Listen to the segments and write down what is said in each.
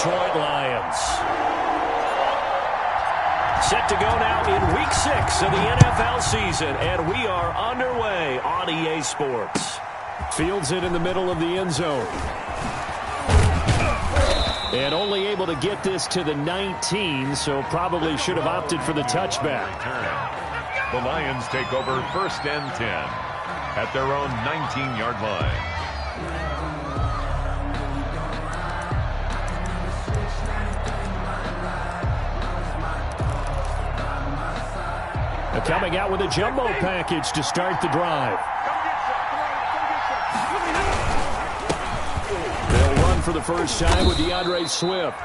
Detroit Lions. Set to go now in Week 6 of the NFL season, and we are underway on EA Sports. Fields it in the middle of the end zone. And only able to get this to the 19, so probably should have opted for the touchback. The Lions take over 1st and 10 at their own 19-yard line. Coming out with a jumbo package to start the drive. They'll run for the first time with DeAndre Swift.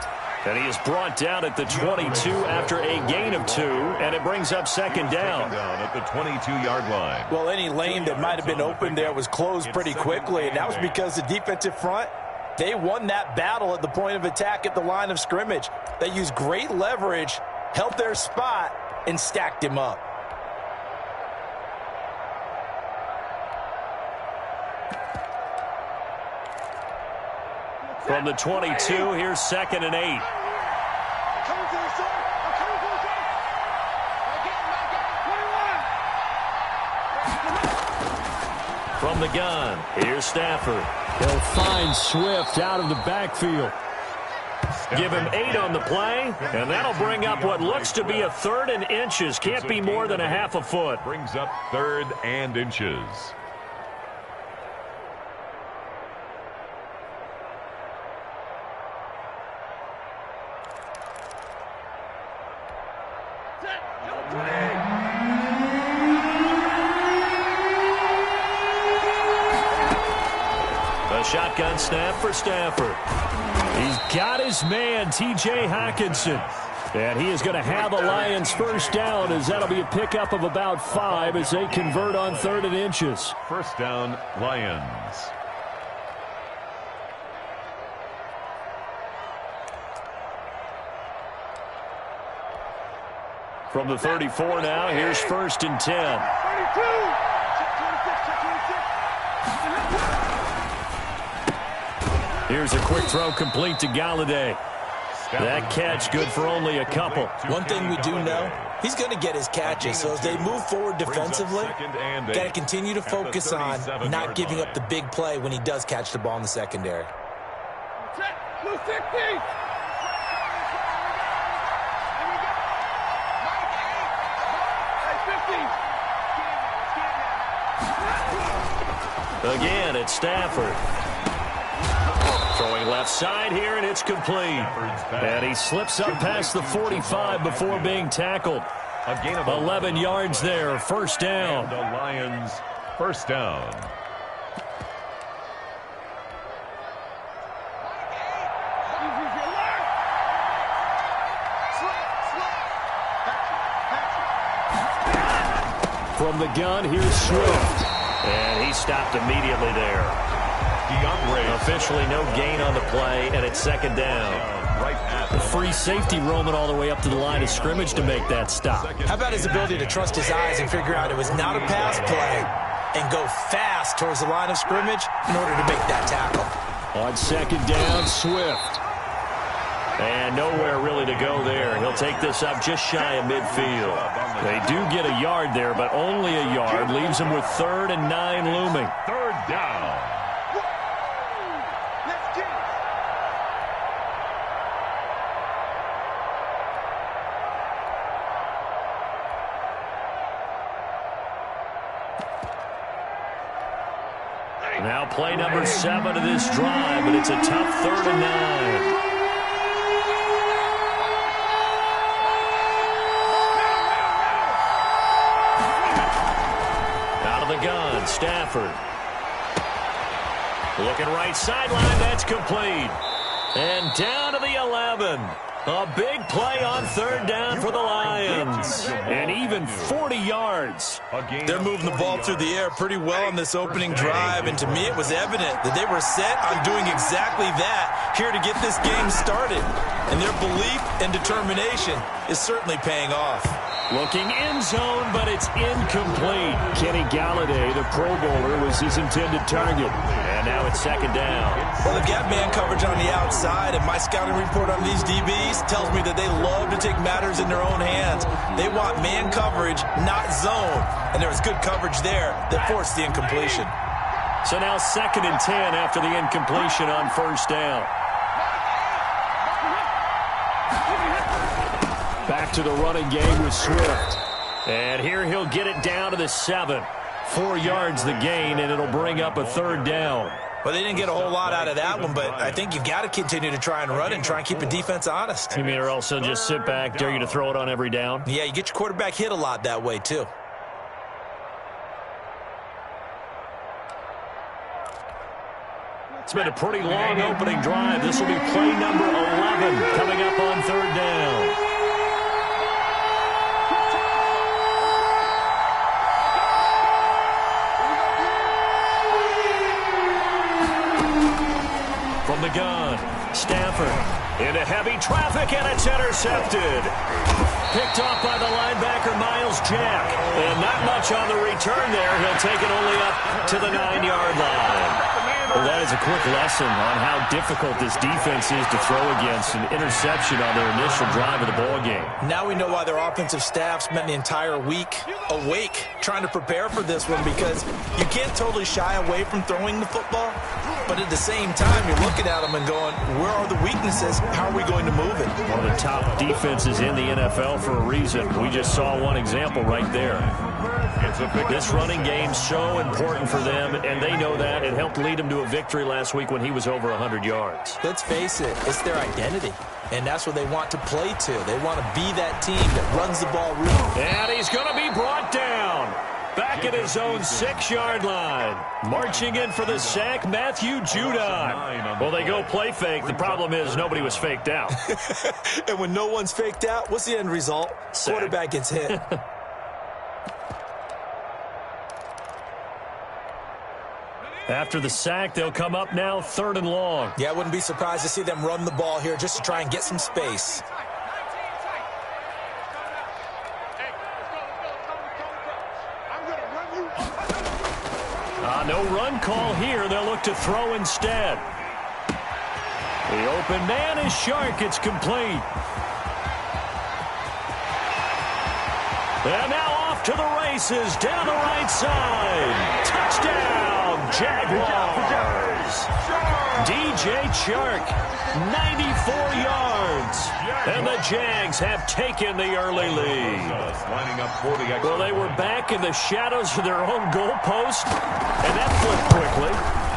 And he is brought down at the 22 after a gain of 2, and it brings up 2nd down. At the 22-yard line. Well, any lane that might have been open there was closed pretty quickly, and that was because the defensive front, they won that battle at the point of attack at the line of scrimmage. They used great leverage, held their spot, and stacked him up. From the 22, here's 2nd and 8. From the gun, here's Stafford. He'll find Swift out of the backfield. Give him 8 on the play, and that'll bring up what looks to be a 3rd and inches. Can't be more than a half a foot. Brings up 3rd and inches. A shotgun snap for Stafford. He's got his man, T.J. Hockenson. And he is going to have the Lions first down, as that'll be a pickup of about 5 as they convert on 3rd and inches. First down, Lions. From the 34 now, here's 1st and 10. Here's a quick throw complete to Galladay. That catch good for only a couple. One thing we do know, he's going to get his catches. So as they move forward defensively, got to continue to focus on not giving up the big play when he does catch the ball in the secondary. Again, it's Stafford. Throwing left side here, and it's complete. And he slips up past the 45 before being tackled. A gain of 11 yards there, first down. The Lions, first down. From the gun, here's Swift. And he stopped immediately there. Officially no gain on the play, and it's 2nd down. The free safety roaming all the way up to the line of scrimmage to make that stop. How about his ability to trust his eyes and figure out it was not a pass play and go fast towards the line of scrimmage in order to make that tackle. On 2nd down, Swift. And nowhere really to go there. He'll take this up just shy of midfield. They do get a yard there, but only a yard. Leaves him with 3rd and 9 looming. 3rd down. Now play number 7 of this drive, but it's a tough 3rd and 9. The gun, Stafford. Looking right sideline, that's complete. And down to the 11. A big play on 3rd down for the Lions. And even 40 yards. They're moving the ball through the air pretty well on this opening drive, and to me it was evident that they were set on doing exactly that here to get this game started. And their belief and determination is certainly paying off. Looking end zone, but it's incomplete. Kenny Galladay, the Pro Bowler, was his intended target. And now it's second down. Well, they've got man coverage on the outside, and my scouting report on these DBs tells me that they love to take matters in their own hands. They want man coverage, not zone. And there was good coverage there that forced the incompletion. So now 2nd and 10 after the incompletion on first down. Back to the running game with Swift. And here he'll get it down to the 7. 4 yards the gain, and it'll bring up a 3rd down. Well, they didn't get a whole lot out of that one, but I think you got to continue to try and run and try and keep the defense honest. You mean or also just sit back, dare you to throw it on every down? Yeah, you get your quarterback hit a lot that way, too. It's been a pretty long opening drive. This will be play number 11 coming up on 3rd down. From the gun, Stafford into heavy traffic, and it's intercepted. Picked off by the linebacker, Miles Jack. And not much on the return there. He'll take it only up to the 9-yard line. Well, that is a quick lesson on how difficult this defense is to throw against. An interception on their initial drive of the ballgame. Now we know why their offensive staff spent the entire week awake trying to prepare for this one, because you can't totally shy away from throwing the football, but at the same time, you're looking at them and going, where are the weaknesses? How are we going to move it? One of the top defenses in the NFL for a reason. We just saw one example right there. This running game so important for them, and they know that. It helped lead them to a victory last week when he was over 100 yards. Let's face it, it's their identity, and that's what they want to play to. They want to be that team that runs the ball really. And he's going to be brought down. Back at his own 6-yard line. Marching in for the sack, Matthew Judon. Well, they go play fake. The problem is nobody was faked out. And when no one's faked out, what's the end result? Sack. Quarterback gets hit. After the sack, they'll come up now 3rd and long. Yeah, I wouldn't be surprised to see them run the ball here just to try and get some space. No run call here. They'll look to throw instead. The open man is Shark. It's complete. And now off to the races down the right side. Touchdown, Jaguars. DJ Chark, 94 yards. And the Jags have taken the early lead. Well, they were back in the shadows of their own goalpost, and that flipped quickly.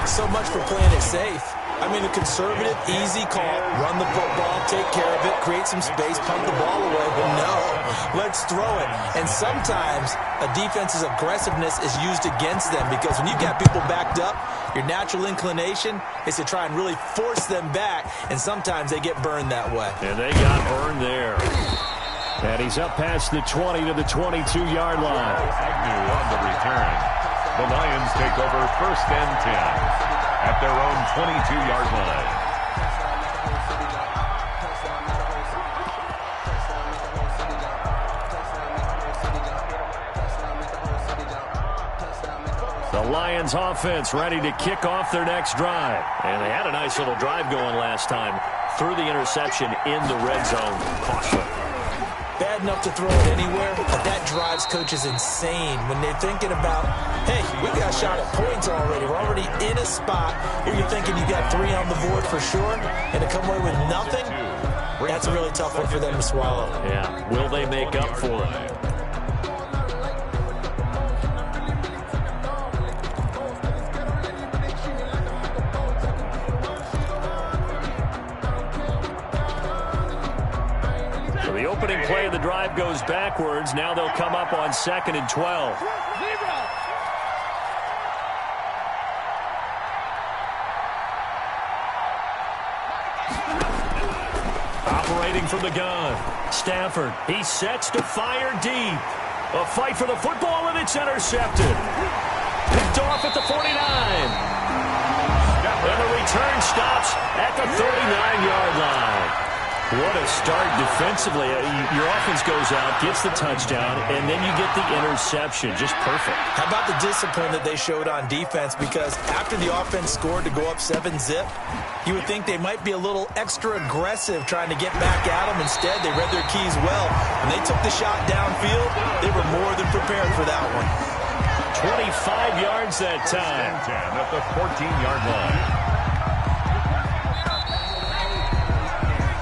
So much for playing it safe. I mean, a conservative, easy call, run the football, take care of it, create some space, punt the ball away, but no, let's throw it. And sometimes a defense's aggressiveness is used against them, because when you've got people backed up, your natural inclination is to try and really force them back, and sometimes they get burned that way. And they got burned there. And he's up past the 20 to the 22-yard line. Agnew on the return. The Lions take over 1st and 10 at their own 22-yard line. The Lions offense ready to kick off their next drive. And they had a nice little drive going last time. Threw the interception in the red zone. Costly. Bad enough to throw it anywhere, but that drives coaches insane when they're thinking about, hey, we got a shot at points already. We're already in a spot where you're thinking you got 3 on the board for sure, and to come away with nothing, that's a really tough one for them to swallow. Yeah, will they make up for it? The opening play of the drive goes backwards. Now they'll come up on 2nd and 12. Operating from the gun. Stafford. He sets to fire deep. A fight for the football, and it's intercepted. Picked off at the 49. And the return stops at the 39-yard line. What a start defensively. Your offense goes out, gets the touchdown, and then you get the interception. Just perfect. How about the discipline that they showed on defense? Because after the offense scored to go up 7-zip, you would think they might be a little extra aggressive trying to get back at them. Instead, they read their keys well. When they took the shot downfield, they were more than prepared for that one. 25 yards that time. 10 at the 14-yard line.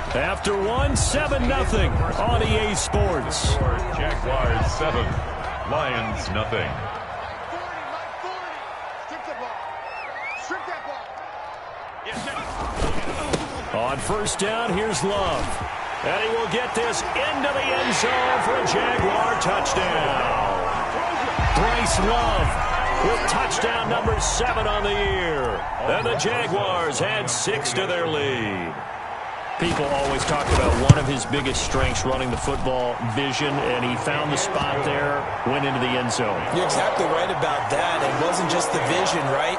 After 7-0 on EA Sports. Jaguars 7, Lions nothing. On first down, here's Love. And he will get this into the end zone for a Jaguar touchdown. Bryce Love with touchdown number 7 on the year. And the Jaguars add 6 to their lead. People always talk about one of his biggest strengths running the football, vision, and he found the spot there, went into the end zone. You're exactly right about that. It wasn't just the vision, right?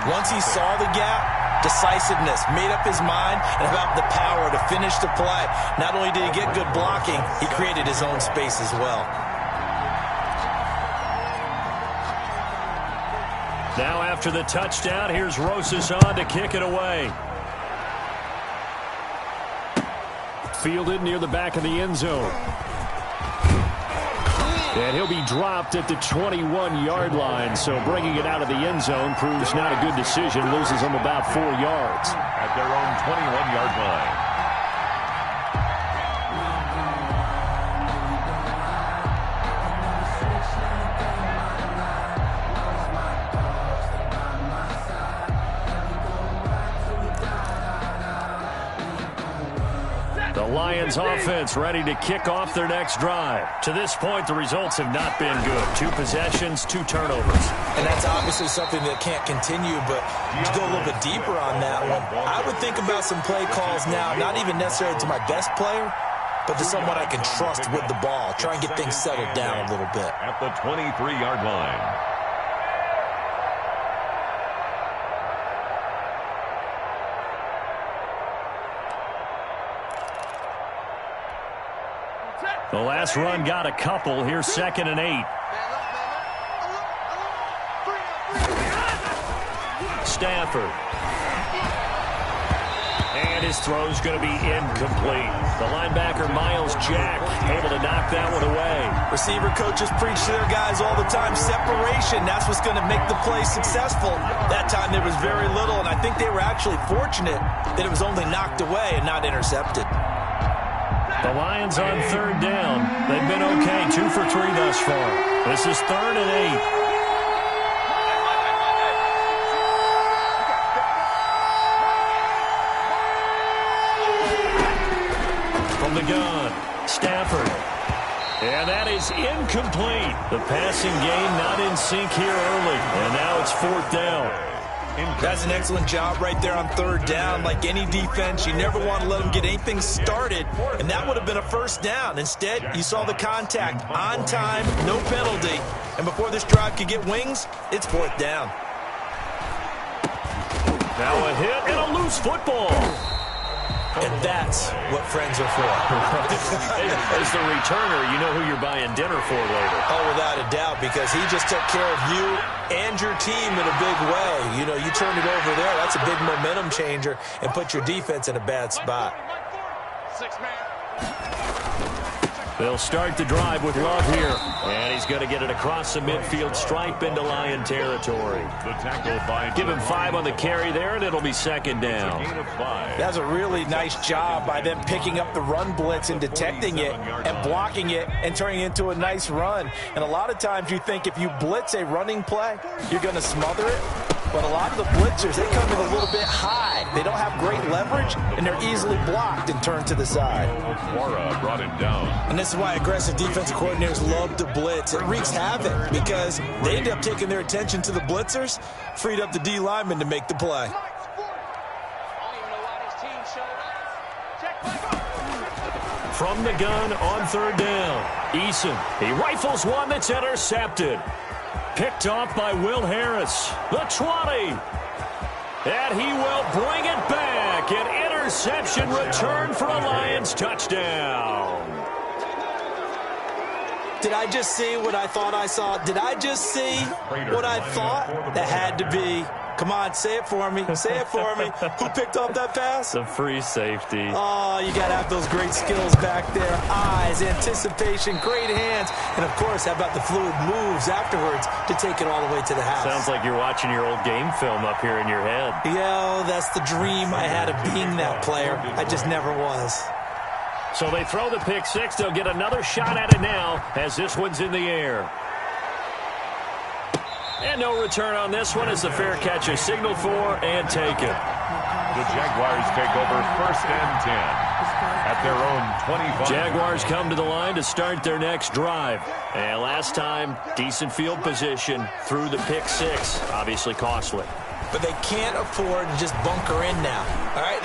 Once he saw the gap, decisiveness, made up his mind, and about the power to finish the play. Not only did he get good blocking, he created his own space as well. Now after the touchdown, here's Rosas on to kick it away. Fielded near the back of the end zone. And he'll be dropped at the 21-yard line, so bringing it out of the end zone proves not a good decision. Loses him about 4 yards. At their own 21-yard line. Lions offense ready to kick off their next drive. To this point, the results have not been good. 2 possessions, 2 turnovers. And that's obviously something that can't continue, but to go a little bit deeper on that one, I would think about some play calls now, not even necessarily to my best player, but to someone I can trust with the ball. Try and get things settled down a little bit. At the 23-yard line. The last run got a couple. Here's 2nd and 8. Stafford. And his throw's going to be incomplete. The linebacker, Miles Jack, able to knock that one away. Receiver coaches preach to their guys all the time. Separation, that's what's going to make the play successful. That time there was very little, and I think they were actually fortunate that it was only knocked away and not intercepted. The Lions on 3rd down. They've been okay, 2 for 3 thus far. This is 3rd and 8. From the gun, Stafford. And that is incomplete. The passing game not in sync here early. And now it's 4th down. That's an excellent job right there on 3rd down. Like any defense, you never want to let them get anything started, and that would have been a 1st down. Instead, you saw the contact on time, no penalty, and before this drive could get wings, it's 4th down. Now a hit and a loose football. And that's what friends are for. As the returner, you know who you're buying dinner for later. Oh, without a doubt, because he just took care of you and your team in a big way. You know, you turned it over there. That's a big momentum changer and put your defense in a bad spot. They'll start the drive with Love here. And he's going to get it across the midfield stripe into Lion territory. The tackle by Give him 5 on the carry there, and it'll be 2nd down. That's a really nice job by them picking up the run blitz and detecting it and blocking it and turning it into a nice run. And a lot of times you think if you blitz a running play, you're going to smother it. But a lot of the blitzers, they come in a little bit high. They don't have great leverage, and they're easily blocked and turned to the side. Quara brought him down. And this is why aggressive defensive coordinators love to blitz. It wreaks havoc because they end up taking their attention to the blitzers, freed up the D lineman to make the play. From the gun on 3rd down, Eason. He rifles one that's intercepted. Picked off by Will Harris. The 20. And he will bring it back and reception, return for a Lions touchdown. Did I just see what I thought I saw? Did I just see what I thought? That had to be. Come on, say it for me. Say it for me. Who picked up that pass? The free safety. Oh, you got to have those great skills back there. Eyes, anticipation, great hands. And, of course, how about the fluid moves afterwards to take it all the way to the house? Sounds like you're watching your old game film up here in your head. Yeah, that's the dream I had of being that player. I just never was. So they throw the pick six. They'll get another shot at it now as this one's in the air. And no return on this one as the fair catch is signaled for and taken. The Jaguars take over 1st and 10 at their own 25. Jaguars come to the line to start their next drive. And last time, decent field position through the pick six. Obviously costly. But they can't afford to just bunker in now. All right,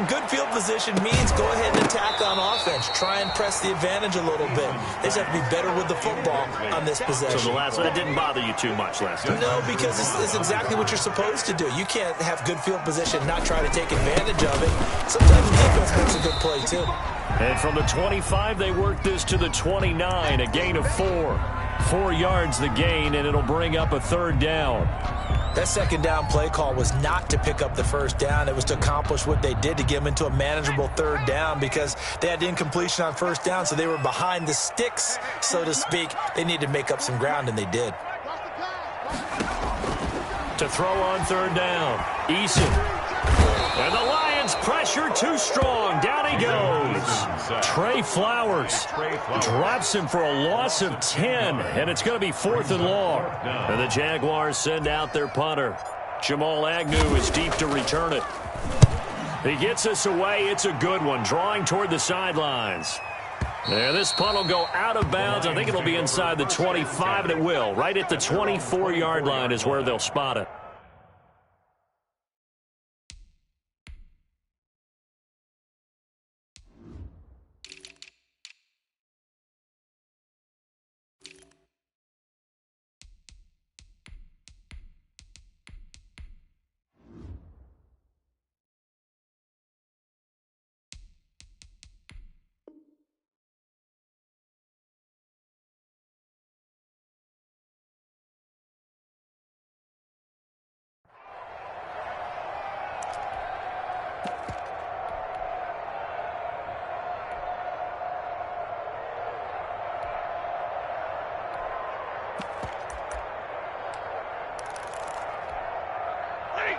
good field position means go ahead and attack on offense. Try and press the advantage a little bit. They just have to be better with the football on this possession. So the last one, it didn't bother you too much last time? No, because it's exactly what you're supposed to do. You can't have good field position, not try to take advantage of it. Sometimes the defense makes a good play, too. And from the 25, they work this to the 29, a gain of 4. 4 yards the gain, and it'll bring up a 3rd down. That 2nd down play call was not to pick up the 1st down. It was to accomplish what they did to get them into a manageable 3rd down because they had incompletion on 1st down, so they were behind the sticks, so to speak. They needed to make up some ground, and they did. To throw on 3rd down, Eason. And the Lions pressure too strong. Down he goes. Trey Flowers drops him for a loss of 10, and it's going to be 4th and long. And the Jaguars send out their punter. Jamal Agnew is deep to return it. He gets us away. It's a good one, drawing toward the sidelines. And this punt will go out of bounds. I think it'll be inside the 25, and it will. Right at the 24-yard line is where they'll spot it.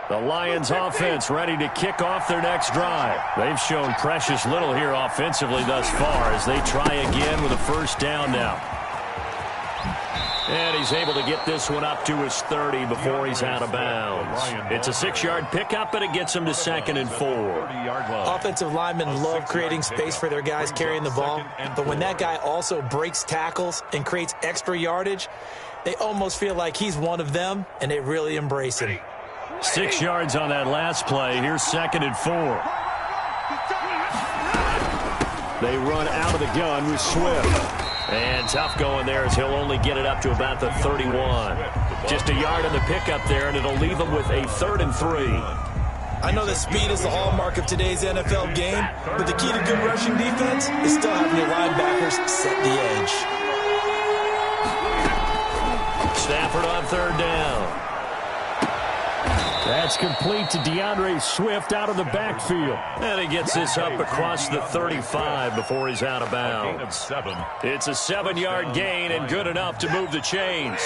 The Lions offense ready to kick off their next drive. They've shown precious little here offensively thus far as they try again with a 1st down now. And he's able to get this one up to his 30 before he's out of bounds. It's a 6-yard pickup, and it gets him to 2nd and 4. Offensive linemen love creating space for their guys carrying the ball, but when that guy also breaks tackles and creates extra yardage, they almost feel like he's one of them, and they really embrace him. 6 yards on that last play. Here's 2nd and 4. They run out of the gun with Swift. And tough going there as he'll only get it up to about the 31. Just a yard on the pickup there, and it'll leave them with a 3rd and 3. I know that speed is the hallmark of today's NFL game, but the key to good rushing defense is still having your linebackers set the edge. Stafford on 3rd down. That's complete to DeAndre Swift out of the backfield. And he gets this up across the 35 before he's out of bounds. It's a 7-yard gain and good enough to move the chains.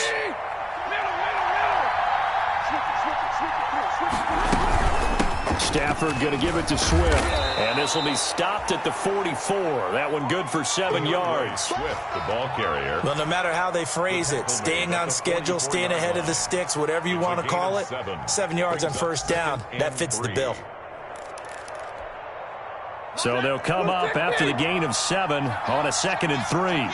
Stafford going to give it to Swift. And this will be stopped at the 44. That one good for 7 yards. Swift, the ball carrier. Well, no matter how they phrase it, staying on schedule, staying ahead of the sticks, whatever you want to call it, 7 yards on 1st down, that fits the bill. So they'll come up after the gain of 7 on a 2nd and 3.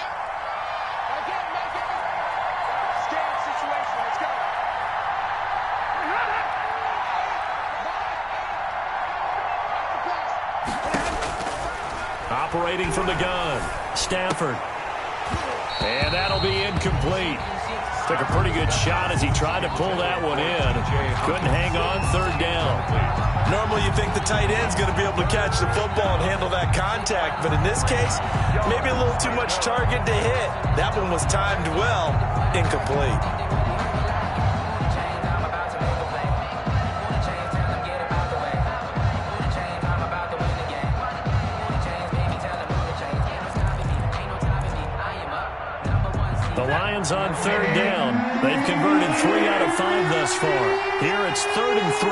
Operating from the gun, Stafford. And that'll be incomplete. Took a pretty good shot as he tried to pull that one in. Couldn't hang on third down. Normally you think the tight end's going to be able to catch the football and handle that contact, but in this case, maybe a little too much target to hit. That one was timed well, incomplete. The Lions on third down. They've converted 3 out of 5 thus far. Here it's 3rd and 3.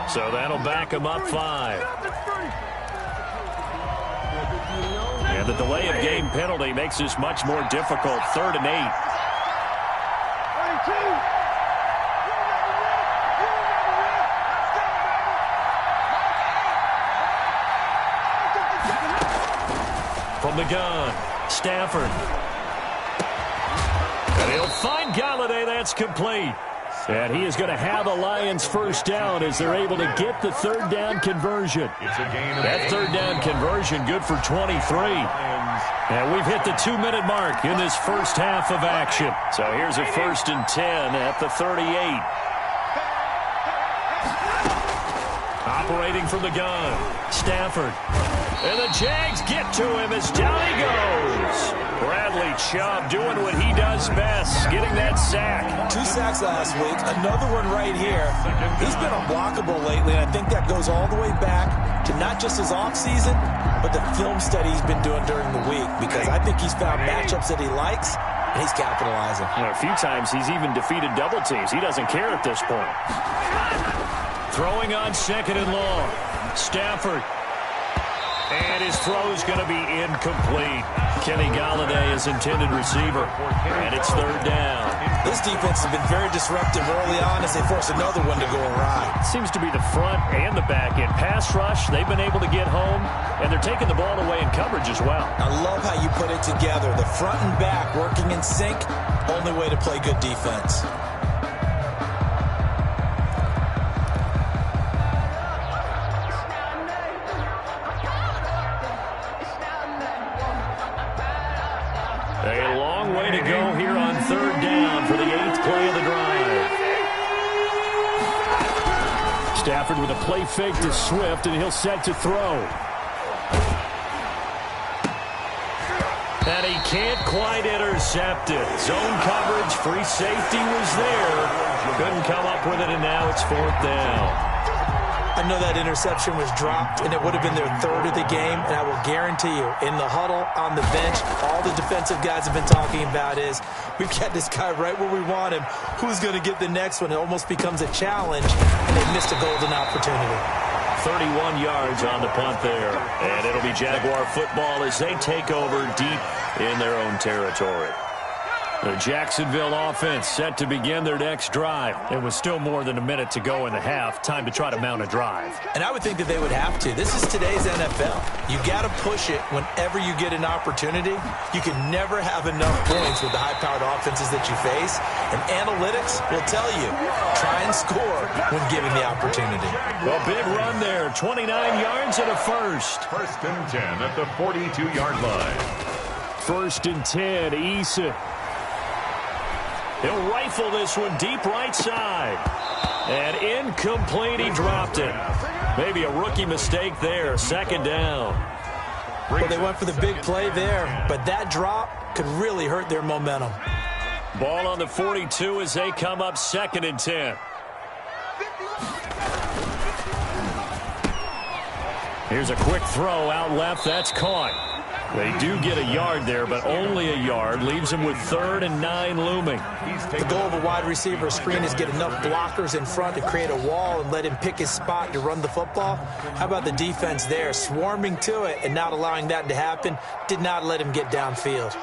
So that'll back him up 5. And the delay of game penalty makes this much more difficult. 3rd and 8. From the gun, Stafford. And he'll find Galladay. That's complete. And he is going to have the Lions first down as they're able to get the third down conversion. That third down conversion good for 23. And we've hit the 2-minute mark in this first half of action. So here's a 1st and 10 at the 38. Operating from the gun, Stafford. And the Jags get to him as down he goes. Bradley Chubb doing what he does best, getting that sack. 2 sacks last week, another one right here. He's been unblockable lately, and I think that goes all the way back to not just his offseason, but the film study he's been doing during the week, because I think he's found matchups that he likes, and he's capitalizing. A few times he's even defeated double teams. He doesn't care at this point. Throwing on 2nd and long. Stafford. And his throw is going to be incomplete. Kenny Galladay is intended receiver. And it's 3rd down. This defense has been very disruptive early on as they force another one to go awry. Seems to be the front and the back end. Pass rush, they've been able to get home, and they're taking the ball away in coverage as well. I love how you put it together. The front and back working in sync, only way to play good defense. A long way to go here on 3rd down for the 8th play of the drive. Stafford with a play fake to Swift, and he'll set to throw. And he can't quite intercept it. Zone coverage, free safety was there. Couldn't come up with it, and now it's 4th down. I know that interception was dropped, and it would have been their 3rd of the game, and I will guarantee you, in the huddle, on the bench, all the defensive guys have been talking about is, we've got this guy right where we want him. Who's going to get the next one? It almost becomes a challenge, and they missed a golden opportunity. 31 yards on the punt there, and it'll be Jaguar football as they take over deep in their own territory. The Jacksonville offense set to begin their next drive. It was still more than a minute to go in the half. Time to try to mount a drive. And I would think that they would have to. This is today's NFL. You got to push it whenever you get an opportunity. You can never have enough points with the high-powered offenses that you face. And analytics will tell you, try and score when given the opportunity. A big run there, 29 yards and a first. 1st and 10 at the 42-yard line. 1st and 10, Eason. He'll rifle this one deep right side. And incomplete, he dropped it. Maybe a rookie mistake there, 2nd down. Well, they went for the big play there, but that drop could really hurt their momentum. Ball on the 42 as they come up 2nd and 10. Here's a quick throw out left. That's caught. They do get a yard there, but only a yard. Leaves them with 3rd and 9 looming. The goal of a wide receiver screen is get enough blockers in front to create a wall and let him pick his spot to run the football. How about the defense there? Swarming to it and not allowing that to happen. Did not let him get downfield.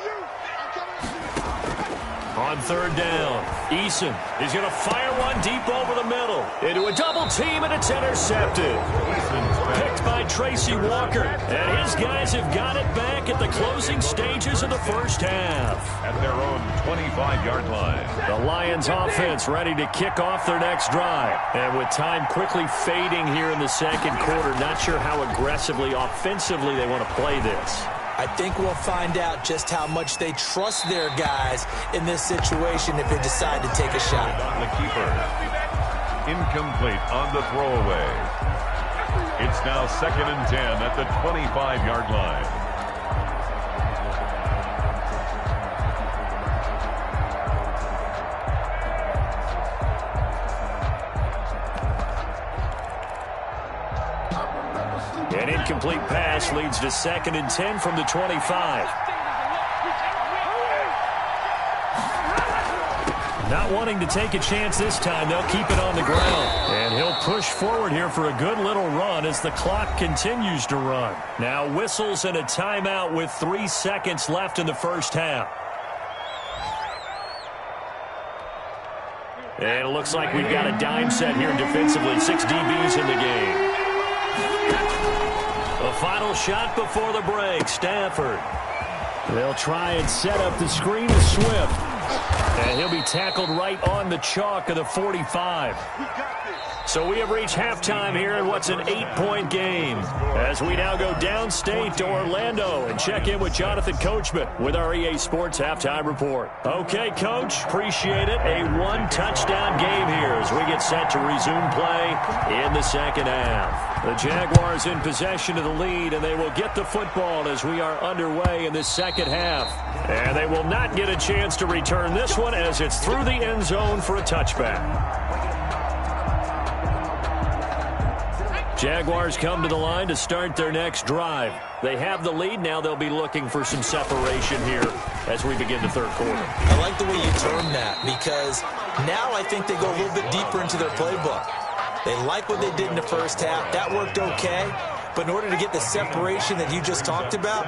On 3rd down, Eason is going to fire one deep over the middle. Into a double team, and it's intercepted. picked by Tracy Walker. And his guys have got it back at the closing stages of the first half. At their own 25-yard line. The Lions offense ready to kick off their next drive. And with time quickly fading here in the second quarter, not sure how aggressively, offensively they want to play this. I think we'll find out just how much they trust their guys in this situation if they decide to take a shot. On the keeper. Incomplete on the throwaway. It's now 2nd and 10 at the 25-yard line. An incomplete pass leads to 2nd and 10 from the 25. Not wanting to take a chance this time, they'll keep it on the ground. And he'll push forward here for a good little run as the clock continues to run. Now whistles and a timeout with 3 seconds left in the first half. And it looks like we've got a dime set here defensively. 6 DBs in the game. The final shot before the break, Stafford. They'll try and set up the screen to Swift. And he'll be tackled right on the chalk of the 45. So we have reached halftime here in what's an 8-point game. As we now go downstate to Orlando and check in with Jonathan Coachman with our EA Sports Halftime Report. Okay, Coach, appreciate it. A 1-touchdown game here as we get set to resume play in the second half. The Jaguars in possession of the lead, and they will get the football as we are underway in the second half. And they will not get a chance to return this one as it's through the end zone for a touchback. Jaguars come to the line to start their next drive. They have the lead. Now they'll be looking for some separation here as we begin the third quarter. I like the way you term that because now I think they go a little bit deeper into their playbook. They like what they did in the first half. That worked okay. But in order to get the separation that you just talked about,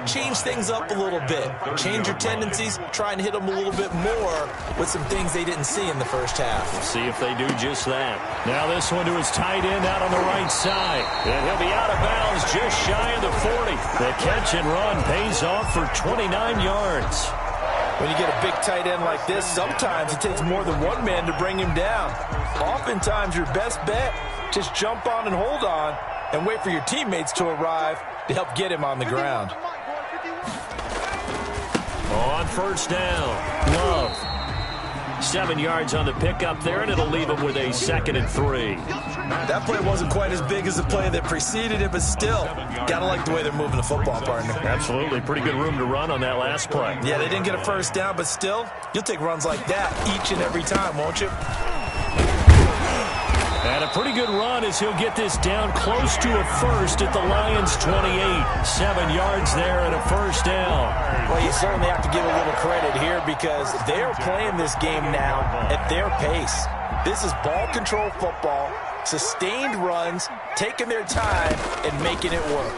change things up a little bit. Change your tendencies, try and hit them a little bit more with some things they didn't see in the first half. We'll see if they do just that. Now this one to his tight end out on the right side. And he'll be out of bounds just shy of the 40. The catch and run pays off for 29 yards. When you get a big tight end like this, sometimes it takes more than one man to bring him down. Oftentimes your best bet, just jump on and hold on and wait for your teammates to arrive to help get him on the ground. On first down, Love. 7 yards on the pickup there, and it'll leave him with a 2nd and 3. That play wasn't quite as big as the play that preceded it, but still, gotta like the way they're moving the football, partner. Absolutely. Pretty good room to run on that last play. Yeah, they didn't get a first down, but still, you'll take runs like that each and every time, won't you? And a pretty good run as he'll get this down close to a first at the Lions' 28. 7 yards there and a first down. Well, you certainly have to give a little credit here because they're playing this game now at their pace. This is ball control football, sustained runs, taking their time and making it work.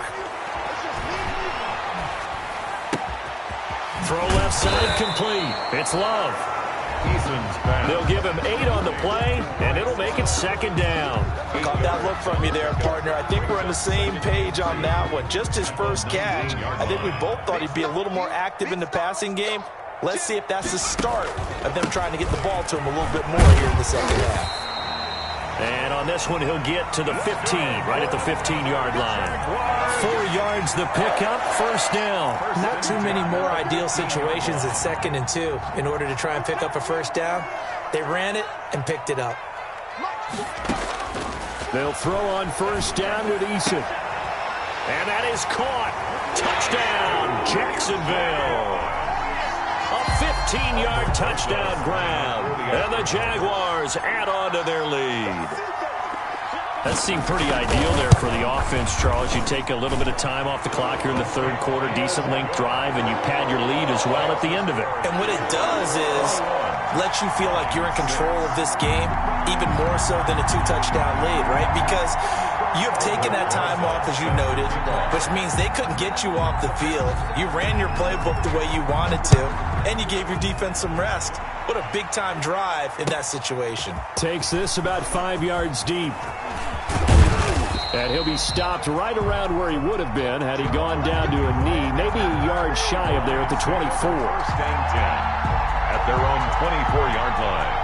Throw left side complete. It's Love. They'll give him 8 on the play, and it'll make it 2nd down. Caught that look from you there, partner. I think we're on the same page on that one. Just his first catch. I think we both thought he'd be a little more active in the passing game. Let's see if that's the start of them trying to get the ball to him a little bit more here in the second half. And on this one, he'll get to the 15, right at the 15-yard line. 4 yards the pickup, first down. Not too many more ideal situations at 2nd and 2 in order to try and pick up a first down. They ran it and picked it up. They'll throw on first down with Eason. And that is caught. Touchdown, Jacksonville. A 15-yard touchdown grab. And the Jaguars add on to their lead. That seemed pretty ideal there for the offense, Charles. You take a little bit of time off the clock here in the third quarter, decent length drive, and you pad your lead as well at the end of it. And what it does is let you feel like you're in control of this game, even more so than a 2-touchdown lead, right? Because you have taken that time off, as you noted, which means they couldn't get you off the field. You ran your playbook the way you wanted to, and you gave your defense some rest. What a big-time drive in that situation. Takes this about 5 yards deep. And he'll be stopped right around where he would have been had he gone down to a knee, maybe a yard shy of there at the 24. First and 10 at their own 24-yard line.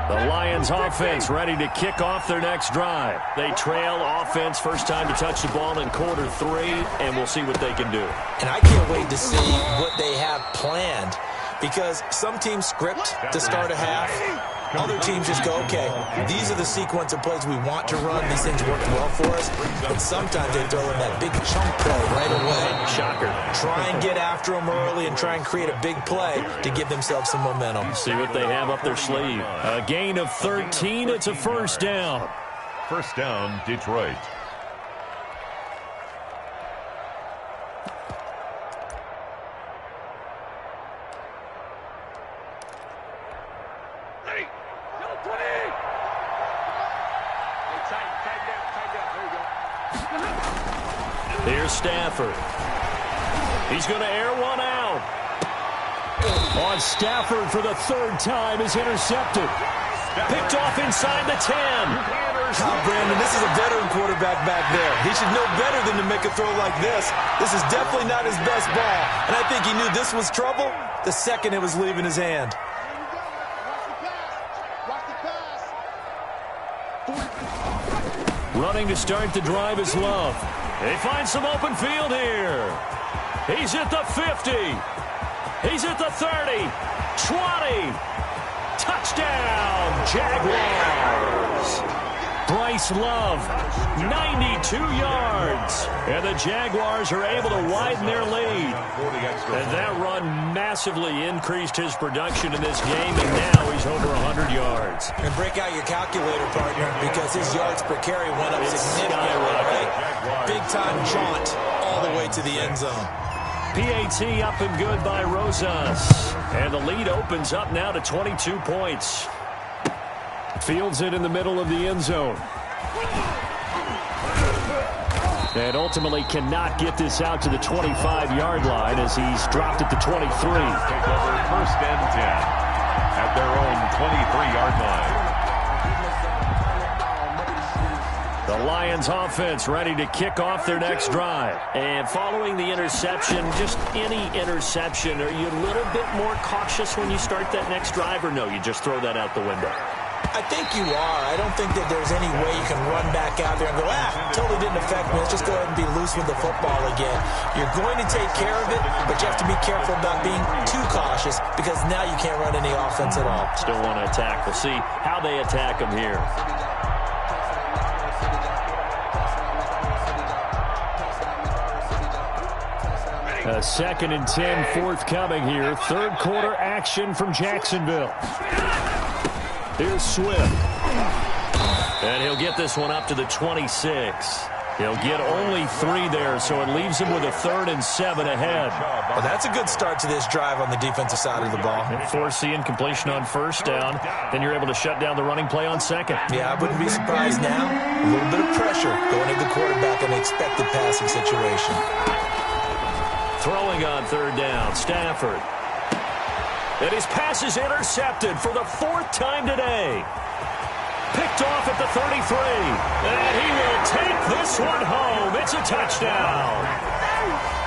The Lions offense ready to kick off their next drive. They trail offense first time to touch the ball in quarter 3, and we'll see what they can do. And I can't wait to see what they have planned, because some teams script to start a half. Other teams just go, okay, these are the sequence of plays we want to run. These things work well for us. But sometimes they throw in that big chunk play right away. Shocker. Try and get after them early and try and create a big play to give themselves some momentum. See what they have up their sleeve. A gain of 13. It's a first down. First down, Detroit. Here's Stafford. He's going to air one out. On Stafford for the third time is intercepted. Picked off inside the 10. Brandon, this is a veteran quarterback back there. He should know better than to make a throw like this. This is definitely not his best ball. And I think he knew this was trouble the second it was leaving his hand. Running to start the drive is Love. They find some open field here. He's at the 50. He's at the 30. 20. Touchdown, Jaguars. Bryce Love, 92 yards. And the Jaguars are able to widen their lead. And that run massively increased his production in this game, and now he's over 100 yards. And break out your calculator, partner, because his yards per carry went up significantly, right? Big-time jaunt all the way to the end zone. PAT up and good by Rosas. And the lead opens up now to 22 points. Fields it in the middle of the end zone. And ultimately cannot get this out to the 25-yard line as he's dropped at the 23. Take over first and 10 at their own 23-yard line. The Lions offense ready to kick off their next drive. And following the interception, just any interception, are you a little bit more cautious when you start that next drive, or no, you just throw that out the window? I think you are. I don't think that there's any way you can run back out there and go, totally didn't affect me. Let's just go ahead and be loose with the football again. You're going to take care of it, but you have to be careful about being too cautious, because now you can't run any offense at all. Still want to attack. We'll see how they attack them here. A 2nd and 10 forthcoming here. Third quarter action from Jacksonville. Here's Swift. And he'll get this one up to the 26. He'll get only 3 there, so it leaves him with a 3rd and 7 ahead. Well, that's a good start to this drive on the defensive side of the ball. Force the incompletion on first down. Then you're able to shut down the running play on second. Yeah, I wouldn't be surprised now. A little bit of pressure going into the quarterback in an expected passing situation. Throwing on third down, Stafford. And his pass is intercepted for the 4th time today. Picked off at the 33. And he will take this one home. It's a touchdown.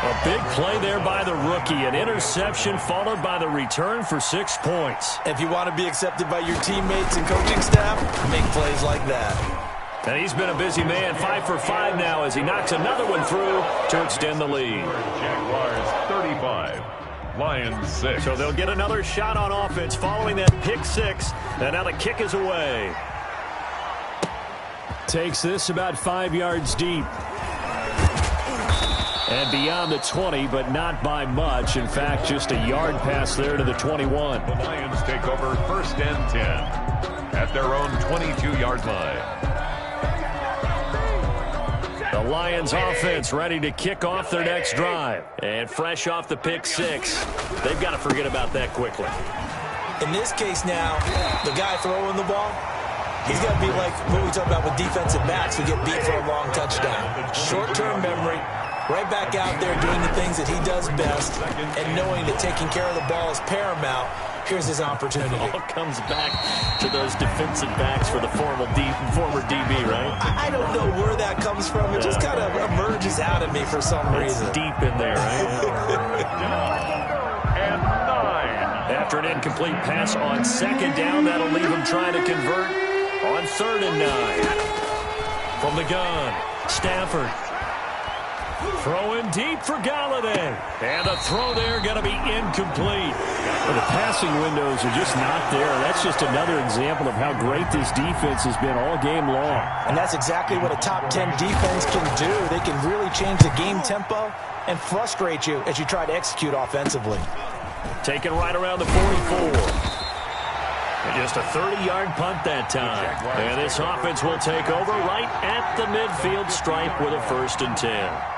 A big play there by the rookie. An interception followed by the return for 6 points. If you want to be accepted by your teammates and coaching staff, make plays like that. And he's been a busy man, 5 for 5 now as he knocks another one through to extend the lead. Jaguars 35, Lions 6. So they'll get another shot on offense following that pick 6. And now the kick is away. Takes this about 5 yards deep. And beyond the 20, but not by much. In fact, just a yard pass there to the 21. The Lions take over first and 10 at their own 22-yard line. The Lions offense ready to kick off their next drive. And fresh off the pick 6, they've got to forget about that quickly. In this case now, the guy throwing the ball, he's got to be like what we talk about with defensive backs who get beat for a long touchdown. Short-term memory, Right back out there doing the things that he does best and knowing that taking care of the ball is paramount. Here's his opportunity. It all comes back to those defensive backs for the former DB, right? I don't know where that comes from. It just kind of emerges out of me for some reason. It's deep in there, right? And 9. After an incomplete pass on second down, that'll leave him trying to convert on 3rd and 9. From the gun, Stafford. Throwing deep for Galladay. And the throw there going to be incomplete. Well, the passing windows are just not there. That's just another example of how great this defense has been all game long. And that's exactly what a top 10 defense can do. They can really change the game tempo and frustrate you as you try to execute offensively. Taken right around the 44. Just a 30-yard punt that time. And this offense will take over right at the midfield stripe with a 1st and 10.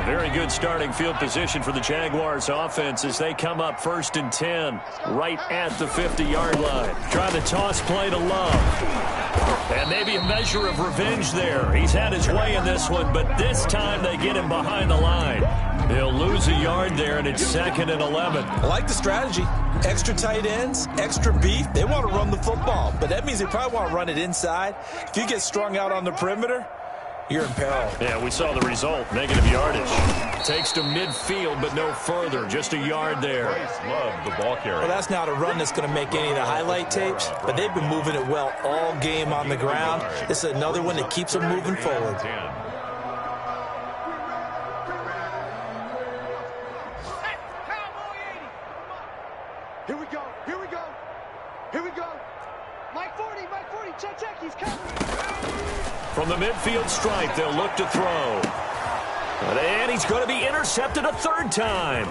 Very good starting field position for the Jaguars offense as they come up 1st and 10 right at the 50-yard line. Trying to toss play to Love. And maybe a measure of revenge there. He's had his way in this one, but this time they get him behind the line. He'll lose a yard there, and it's 2nd and 11. I like the strategy. Extra tight ends, extra beef. They want to run the football, but that means they probably want to run it inside. If you get strung out on the perimeter, you're in peril. Yeah, we saw the result. Negative yardage. Takes to midfield, but no further. Just a yard there. Love the ball carrier. Well, that's not a run that's going to make any of the highlight tapes, but they've been moving it well all game on the ground. This is another one that keeps them moving forward. Here we go. Here we go. Here we go. Mike 40, check, he's coming. From the midfield stripe, they'll look to throw. And he's going to be intercepted a 3rd time.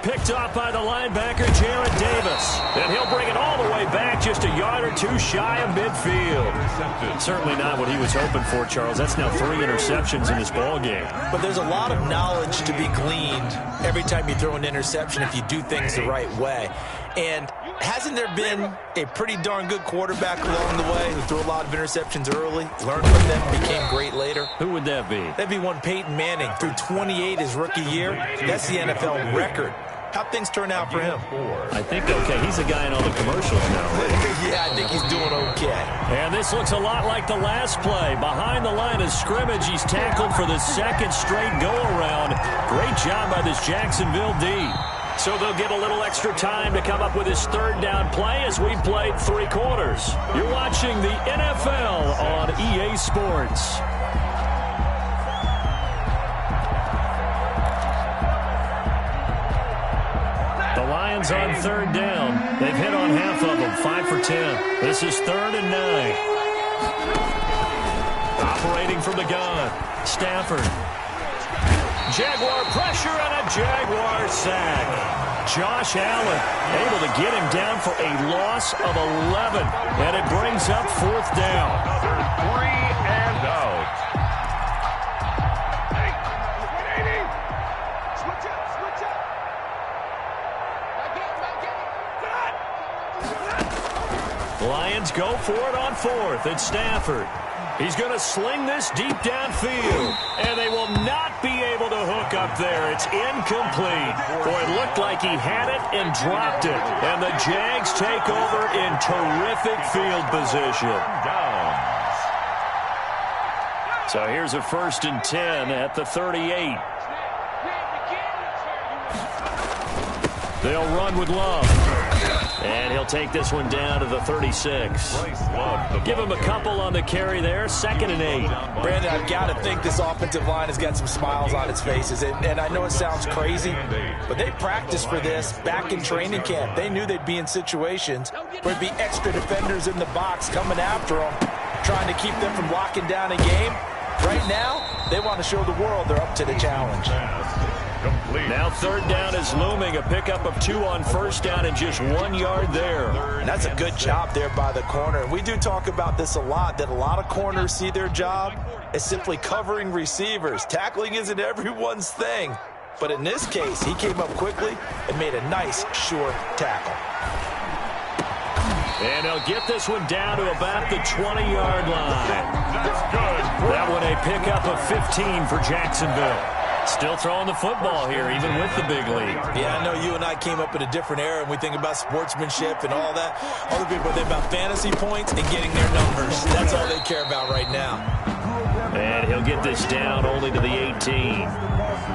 Picked off by the linebacker, Jarrett Davis. And he'll bring it all the way back just a yard or 2 shy of midfield. Certainly not what he was hoping for, Charles. That's now 3 interceptions in this ball game. But there's a lot of knowledge to be gleaned every time you throw an interception if you do things the right way. And hasn't there been a pretty darn good quarterback along the way who threw a lot of interceptions early, learned from them, became great later? Who would that be? That'd be one Peyton Manning. Threw 28 his rookie year. That's the NFL record. How'd things turn out for him? I think okay. He's a guy in all the commercials now, right? Yeah, I think he's doing okay. And this looks a lot like the last play. Behind the line of scrimmage, he's tackled for the 2nd straight go-around. Great job by this Jacksonville D. So they'll get a little extra time to come up with his 3rd down play as we played 3 quarters. You're watching the NFL on EA Sports. The Lions on 3rd down. They've hit on half of them, 5 for 10. This is 3rd and 9. Operating from the gun, Stafford. Jaguar pressure and a Jaguar sack. Josh Allen able to get him down for a loss of 11. And it brings up 4th down. Another 3 and out. Lions go for it on 4th. It's Stafford. He's going to sling this deep downfield. And they will not be able to hook up there. It's incomplete. Boy, it looked like he had it and dropped it. And the Jags take over in terrific field position. So here's a 1st and 10 at the 38. They'll run with Love. And he'll take this one down to the 36. Give him a couple on the carry there. 2nd and 8. Brandon, I've got to think this offensive line has got some smiles on its faces. And I know it sounds crazy, but they practiced for this back in training camp. They knew they'd be in situations where there'd be extra defenders in the box coming after them, trying to keep them from locking down a game. Right now, they want to show the world they're up to the challenge. Now 3rd down is looming. A pickup of 2 on 1st down and just 1 yard there. And that's a good job there by the corner. We do talk about this a lot, that a lot of corners see their job as simply covering receivers. Tackling isn't everyone's thing. But in this case, he came up quickly and made a nice, sure tackle. And they'll get this one down to about the 20-yard line. That's good. That one a pickup of 15 for Jacksonville. Still throwing the football here, even with the big lead. Yeah, I know you and I came up in a different era, and we think about sportsmanship and all that. Other people think about fantasy points and getting their numbers. That's all they care about right now. And he'll get this down only to the 18.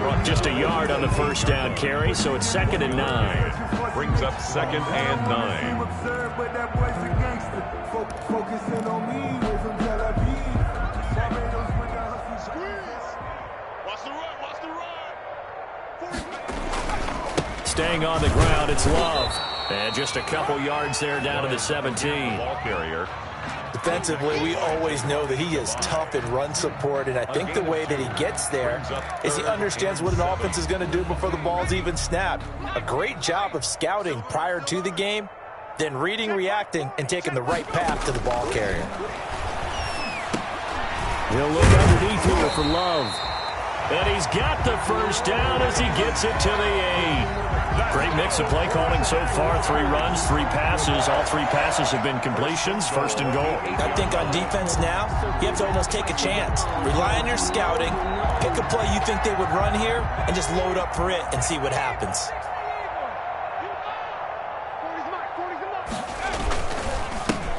Brought just a yard on the first down carry, so it's 2nd and 9. Brings up 2nd and 9. Staying on the ground, it's Love. And just a couple yards there down to the 17. Ball carrier. Defensively, we always know that he is tough in run support, and I think the way that he gets there is he understands what an offense is going to do before the ball's even snapped. A great job of scouting prior to the game, then reading, reacting, and taking the right path to the ball carrier. He'll look underneath here for Love. And he's got the first down as he gets it to the 8. Great mix of play calling so far. 3 runs, 3 passes. All 3 passes have been completions. 1st and goal. I think on defense now, you have to almost take a chance. Rely on your scouting. Pick a play you think they would run here and just load up for it and see what happens.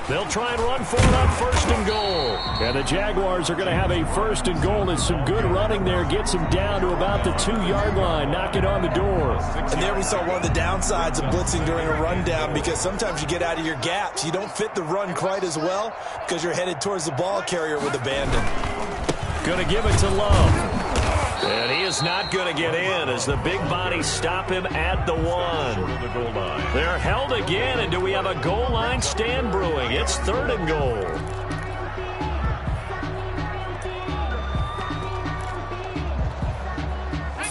They'll try and run for it on 1st and goal. And the Jaguars are going to have a 1st and goal. It's some good running there. Gets him down to about the 2-yard line. Knock it on the door. And there we saw one of the downsides of blitzing during a rundown, because sometimes you get out of your gaps. You don't fit the run quite as well because you're headed towards the ball carrier with abandon. Going to give it to Love. And he is not going to get in as the big bodies stop him at the 1. The goal line. They're held again, and do we have a goal line stand brewing? It's 3rd and goal.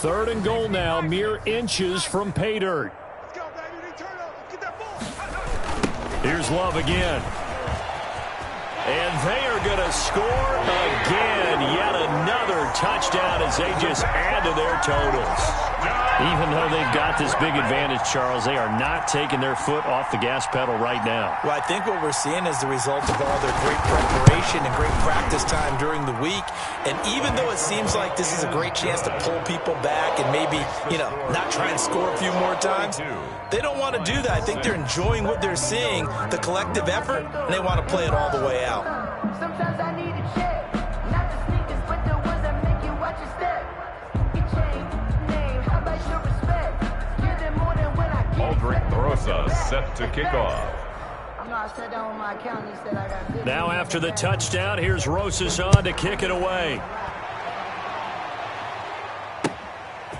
Third and goal now, mere inches from pay dirt. Here's Love again. And they are going to score again. Yet another touchdown as they just add to their totals. Even though they've got this big advantage, Charles, they are not taking their foot off the gas pedal right now. Well, I think what we're seeing is the result of all their great preparation and great practice time during the week. And even though it seems like this is a great chance to pull people back and maybe, not try and score a few more times, they don't want to do that. I think they're enjoying what they're seeing, the collective effort, and they want to play it all the way out. Sometimes I need a check, not the sneakers, but the ones that make you watch your step. Your chain, name, how about your respect? Give them more than when I get Aldrich Rosa set to kick off. I know I sat down with my accountant, he said I got good. Now after the touchdown, here's Rosas on to kick it away.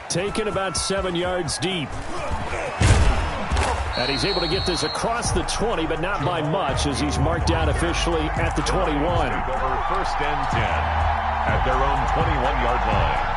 Taken about 7 yards deep. And he's able to get this across the 20, but not by much, as he's marked down officially at the 21. Over 1st and 10 at their own 21-yard line.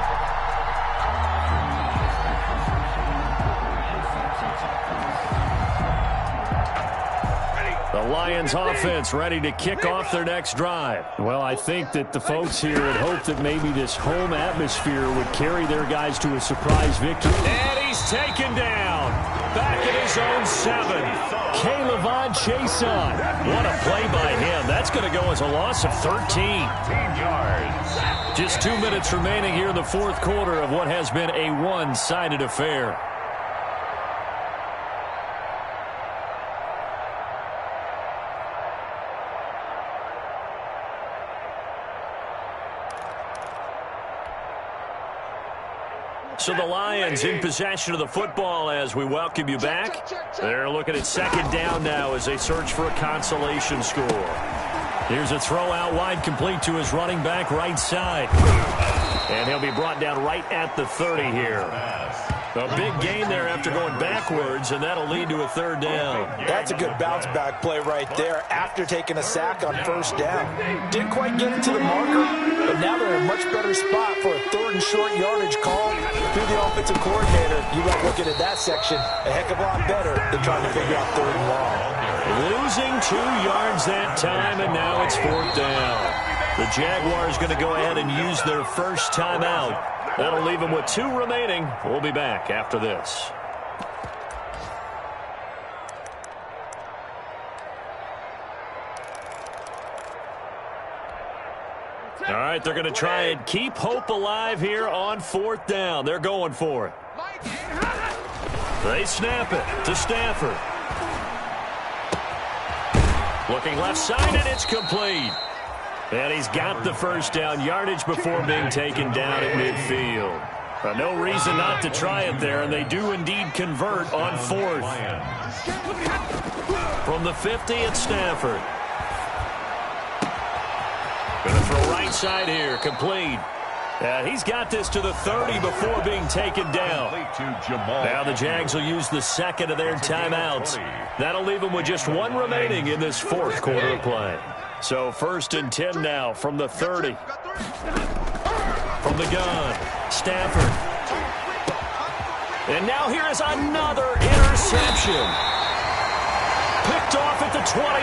The Lions offense ready to kick off their next drive. Well, I think that the folks here had hoped that maybe this home atmosphere would carry their guys to a surprise victory. And he's taken down. Back at his own 7. Caleb Chason. What a play by him. That's going to go as a loss of 13 yards. Just 2 minutes remaining here in the 4th quarter of what has been a one-sided affair. So the Lions in possession of the football as we welcome you back. They're looking at 2nd down now as they search for a consolation score. Here's a throw out wide, complete to his running back right side. And he'll be brought down right at the 30 here. A big gain there after going backwards, and that'll lead to a 3rd down. That's a good bounce-back play right there after taking a sack on 1st down. Didn't quite get it to the marker, but now they're in a much better spot for a 3rd and short yardage call through the offensive coordinator. You like looking at that section a heck of a lot better than trying to figure out 3rd and long. Losing 2 yards that time, and now it's 4th down. The Jaguars going to go ahead and use their first timeout. That'll leave them with 2 remaining. We'll be back after this. All right, they're going to try and keep hope alive here on 4th down. They're going for it. They snap it to Stafford. Looking left side, and it's complete. And he's got the first down yardage before being taken down at midfield. No reason not to try it there, and they do indeed convert on 4th. From the 50, it's Stafford. Going to throw right side here, complete. And he's got this to the 30 before being taken down. Now the Jags will use the second of their timeouts. That'll leave them with just one remaining in this 4th quarter of play. So 1st and 10 now from the 30. From the gun, Stafford. And now here is another interception. Picked off at the 21.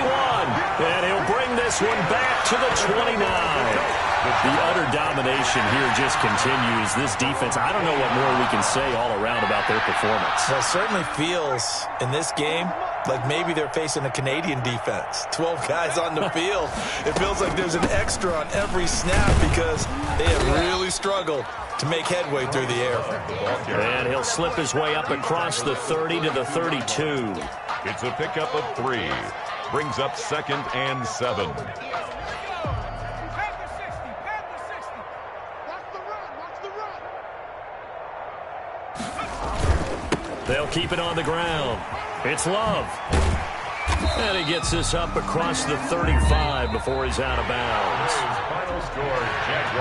And he'll bring this one back to the 29. The utter domination here just continues. This defense, I don't know what more we can say all around about their performance. Well, it certainly feels in this game like maybe they're facing a Canadian defense. 12 guys on the field. It feels like there's an extra on every snap because they have really struggled to make headway through the air. And he'll slip his way up across the 30 to the 32. It's a pickup of 3. Brings up 2nd and 7. They'll keep it on the ground. It's Love. And he gets this up across the 35 before he's out of bounds. Final score, Jaguars